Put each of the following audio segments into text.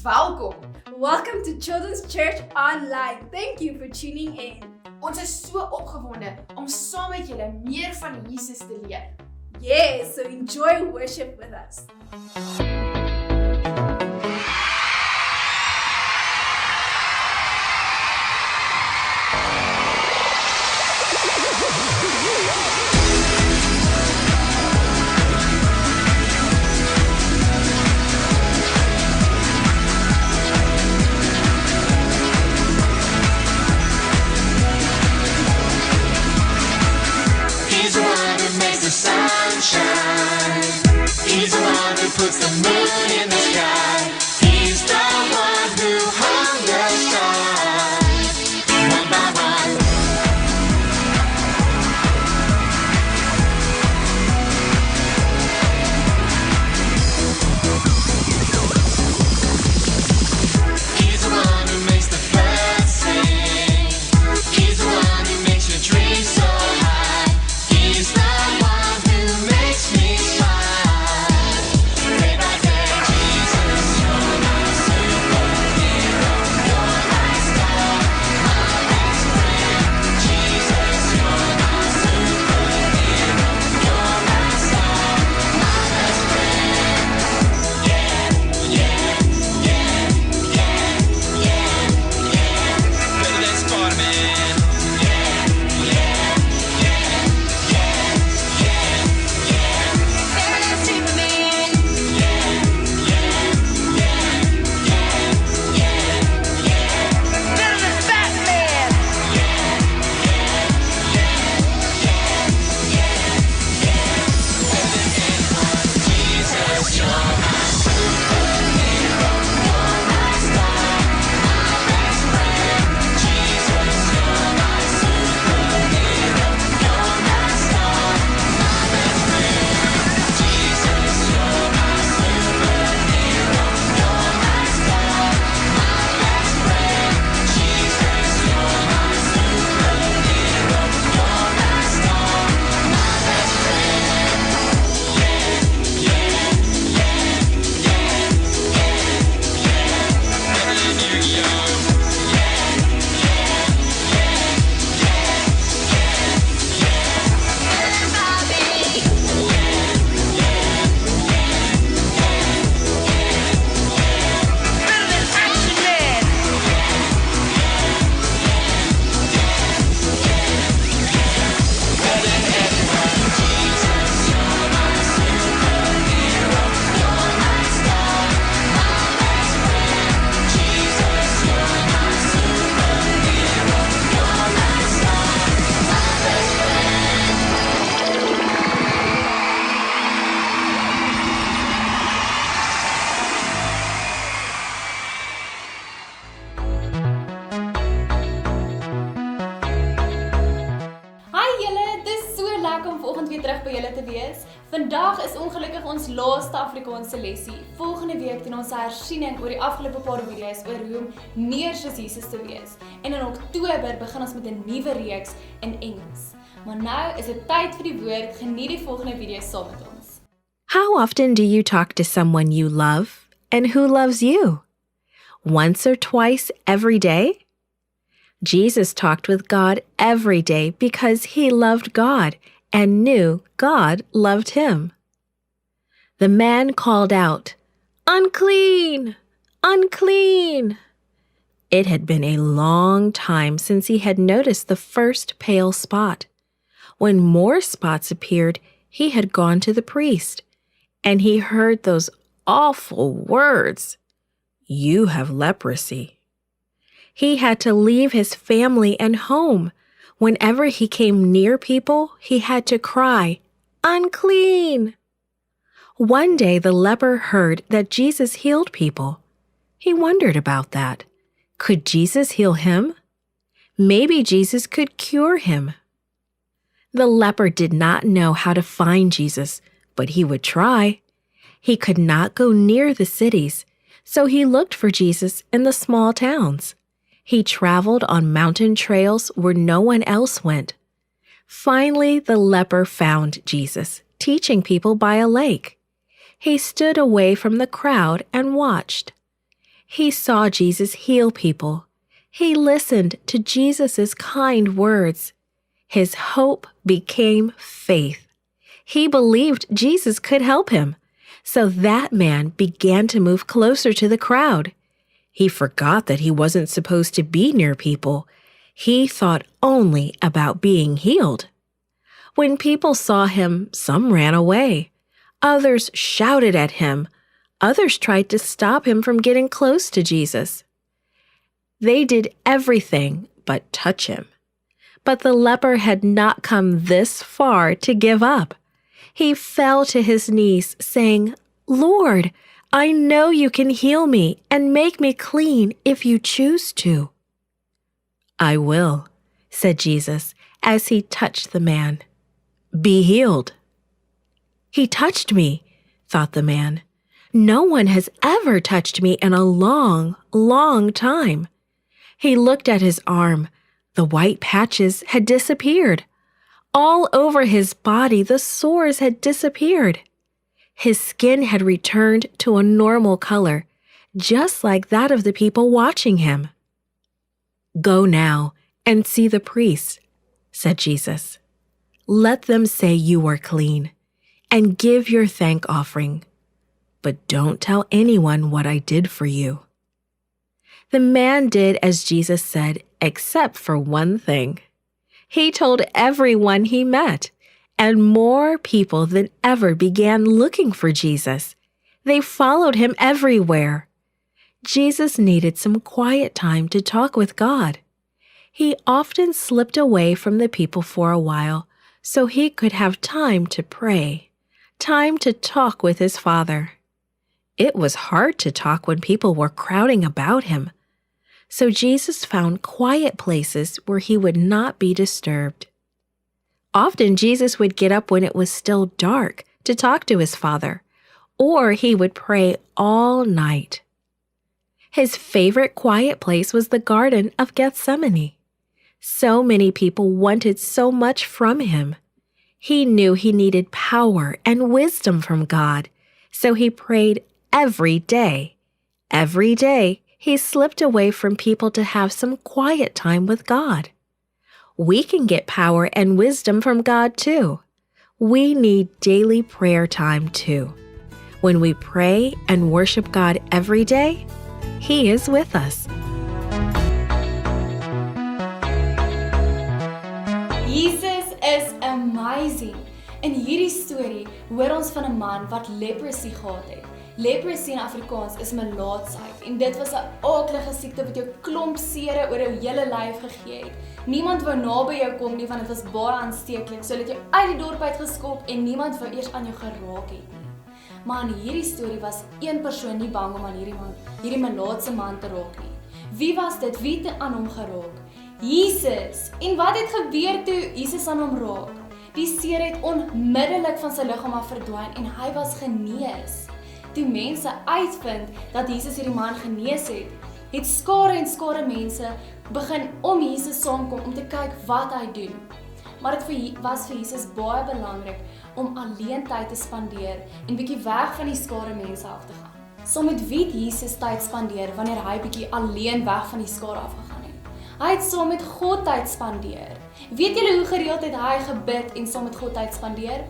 Welkom! Welcome to Children's Church Online. Thank you for tuning in. Ons is so opgewonde om saam met julle meer van Jesus te leer. Yes, so enjoy worship with us. He's the one who makes the sun shine. He's the one who puts the moon in the sky. He's the one who hung the stars one by one. He's the one who makes the birds sing. He's the one who makes your dreams so high. He's the one who makes me smile. Day by day, Jesus, you're my superhero. You're my star, my best friend. Jesus, you're my superhero. You're my star, my best friend. Yeah, yeah, yeah, yeah, yeah, yeah. Better than Spider-Man. Yeah, yeah, yeah, yeah, yeah, yeah. Better than Superman. Yeah, yeah, yeah, yeah, yeah, yeah. Better than Batman. Yeah, yeah, yeah, yeah, yeah, yeah. Better than anyone. Jesus, you're my superhero. You're my star, my best friend. Jesus, you're my superhero. You're my star, my best friend. Jesus, you're my superhero. You're my star, my best friend. Jesus, you're my superhero. You're my star, my best friend. Yeah, yeah, yeah, yeah, yeah, yeah. Better than Yu-Gi-Oh. Yeah, yeah, yeah, yeah, yeah, yeah. Better than Bobby. Yeah, yeah, yeah, yeah, yeah, yeah. Better than Action Man. Yeah, yeah, yeah, yeah, yeah, yeah. Better than everyone. Jesus, you're my superhero. You're my star, my best friend. Jesus, you're my superhero. You're my star, my best friend. Hi julle, dis so lekker om vanoggend weer terug by julle te wees. Vandag is ongelukkig ons laaste Afrikaanse lesie. Volgende week doen ons 'n hersiening oor die afgelope paar video's oor hoe om meer soos Jesus te wees. En in Oktober begin ons met 'n nuwe reeks in Engels. Maar nou is dit tyd vir die woord. Geniet die volgende video saam met ons. How often do you talk to someone you love and who loves you? Once or twice every day? Jesus talked with God every day because he loved God and knew God loved him. The man called out, "Unclean! Unclean!" It had been a long time since he had noticed the first pale spot. When more spots appeared, he had gone to the priest, and he heard those awful words, "You have leprosy." He had to leave his family and home. Whenever he came near people, he had to cry, "Unclean!" One day the leper heard that Jesus healed people. He wondered about that. Could Jesus heal him? Maybe Jesus could cure him. The leper did not know how to find Jesus, but he would try. He could not go near the cities, so he looked for Jesus in the small towns. He traveled on mountain trails where no one else went. Finally, the leper found Jesus, teaching people by a lake. He stood away from the crowd and watched. He saw Jesus heal people. He listened to Jesus' kind words. His hope became faith. He believed Jesus could help him. So that man began to move closer to the crowd. He forgot that he wasn't supposed to be near people. He thought only about being healed. When people saw him, some ran away. Others shouted at him. Others tried to stop him from getting close to Jesus. They did everything but touch him. But the leper had not come this far to give up. He fell to his knees, saying, "Lord, I know you can heal me and make me clean if you choose to." "I will," said Jesus as he touched the man. "Be healed." "He touched me," thought the man. "No one has ever touched me in a long, long time." He looked at his arm. The white patches had disappeared. All over his body, the sores had disappeared. His skin had returned to a normal color, just like that of the people watching him. "Go now and see the priests," said Jesus. "Let them say you are clean, and give your thank offering. But don't tell anyone what I did for you." The man did as Jesus said, except for one thing. He told everyone he met, and more people than ever began looking for Jesus. They followed him everywhere. Jesus needed some quiet time to talk with God. He often slipped away from the people for a while so he could have time to pray, time to talk with his Father. It was hard to talk when people were crowding about him. So Jesus found quiet places where he would not be disturbed. Often Jesus would get up when it was still dark to talk to his Father, or he would pray all night. His favorite quiet place was the Garden of Gethsemane. So many people wanted so much from him. He knew he needed power and wisdom from God, so he prayed every day. Every day, he slipped away from people to have some quiet time with God. We can get power and wisdom from God too. We need daily prayer time too. When we pray and worship God every day, He is with us. Jesus is amazing. In hierdie storie hoor ons van 'n man wat leprosy gehad het. Leprosy in Afrikaans is melaatsheid en dit was 'n aaklige siekte wat jou klomp sere oor jou hele lyf gegee het. Niemand wou naby jou kom nie want dit was baie aansteeklik, so hulle het jou uit die dorp uit geskop en niemand wou eers aan jou geraak het nie. Maar in hierdie storie was een persoon nie bang om aan hierdie melaatse man te raak nie. Wie was dit? Wie het aan hom geraak? Jesus. En wat het gebeur toe Jesus aan hom raak? Die seer het onmiddellik van sy liggaam af verdwyn en hy was genees. Toe mense uitvind dat Jesus hierdie man genees het skare en skare mense begin om Jesus saamkom om te kyk wat hy doen. Maar dit was vir Jesus baie belangrik om alleen tyd te spandeer en bietjie weg van die skare mense af te gaan. So met wie het Jesus tyd spandeer wanneer hy bietjie alleen weg van die skare afgegaan het? Hy het saam met God tyd spandeer. Weet julle hoe gereeld het hy gebid en saam met God tyd spandeer?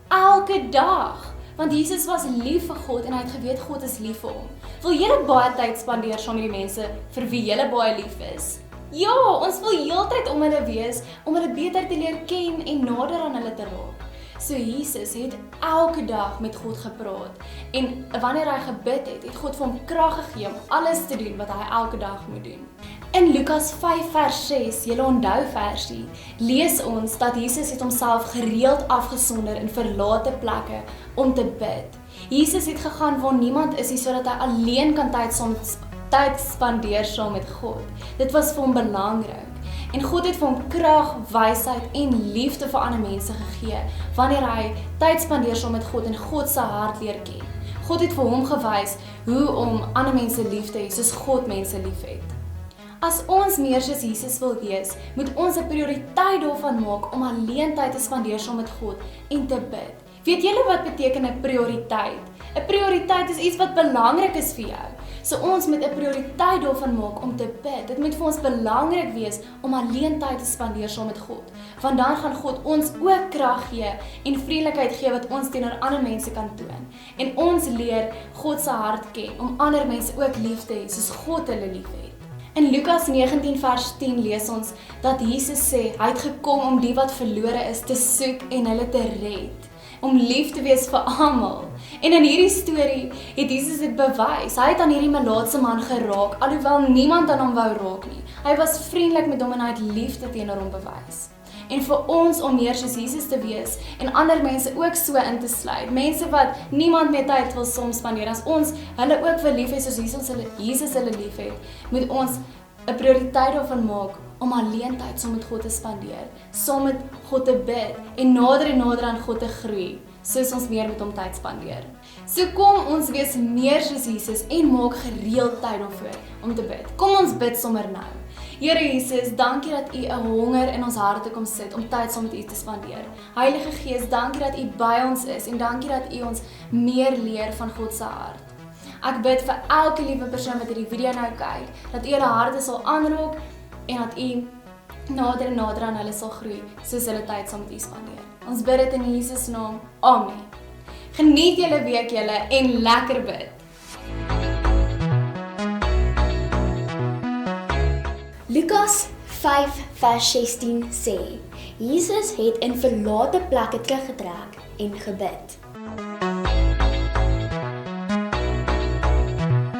Elke dag. Want Jesus was lief vir God en hy het geweet God is lief vir hom. Wil julle baie tyd spandeer saam met die mense vir wie julle baie lief is? Ja, ons wil heeltyd om hulle wees, om hulle beter te leer ken en nader aan hulle te raak. So Jesus het elke dag met God gepraat en wanneer hy gebid het God vir hom krag gegee om alles te doen wat hy elke dag moet doen. In Lukas 5 vers 6, julle onthou versie, lees ons dat Jesus het homself gereeld afgesonder in verlate plekke om te bid. Jesus het gegaan waar niemand is nie sodat hy alleen kan tyd spandeer saam met God. Dit was vir hom belangrik. En God het vir hom krag, wysheid en liefde vir ander mense gegee wanneer hy tyd spandeer saam met God en God se hart leer ken. God het vir hom gewys hoe om ander mense lief te hê soos God mense liefhet. As ons meer soos Jesus wil wees, moet ons 'n prioriteit daarvan maak om alleen tyd te spandeer saam met God en te bid. Weet julle wat beteken 'n prioriteit? 'n Prioriteit is iets wat belangrik is vir jou. So ons moet 'n prioriteit daarvan maak om te bid. Dit moet vir ons belangrik wees om alleen tyd te spandeer saam met God. Want dan gaan God ons ook krag gee en vriendelikheid gee wat ons teenoor ander mense kan toon. En ons leer God se hart ken om ander mense ook lief te hê soos God hulle liefhet. In Lukas 19 vers 10 lees ons dat Jesus sê hy het gekom om die wat verlore is te soek en hulle te red. Om lief te wees vir almal. En in hierdie storie het Jesus dit bewys. Hy het aan hierdie melaatse man geraak, alhoewel niemand aan hom wou raak nie. Hy was vriendelik met hom en hy het liefde teenoor hom bewys. En vir ons om meer soos Jesus te wees en ander mense ook so in te sluit. Mense wat niemand met tyd wil soms spandeer. As ons hulle ook wil lief hê soos Jesus hulle liefhet, moet ons 'n prioriteit daarvan maak om alleen tyd saam met God te spandeer, saam met God te bid en nader aan God te groei, soos ons meer met hom tyd spandeer. So kom ons wees meer soos Jesus en maak gereeld tyd daarvoor om te bid. Kom ons bid sommer nou. Here Jesus, dankie dat U 'n honger in ons harte kom sit om tyd saam met U te spandeer. Heilige Gees, dankie dat U by ons is en dankie dat U ons meer leer van God se hart. Ek bid vir elke liewe persoon wat hierdie video nou kyk, dat U hulle harte sal aanraak en dat U nader aan hulle sal groei, soos hulle tyd saam met U spandeer. Ons bid dit in Jesus naam. Amen. Geniet julle week julle en lekker bid. Lukas 5 vers 16 sê, Jesus het in verlate plekke teruggetrek en gebid.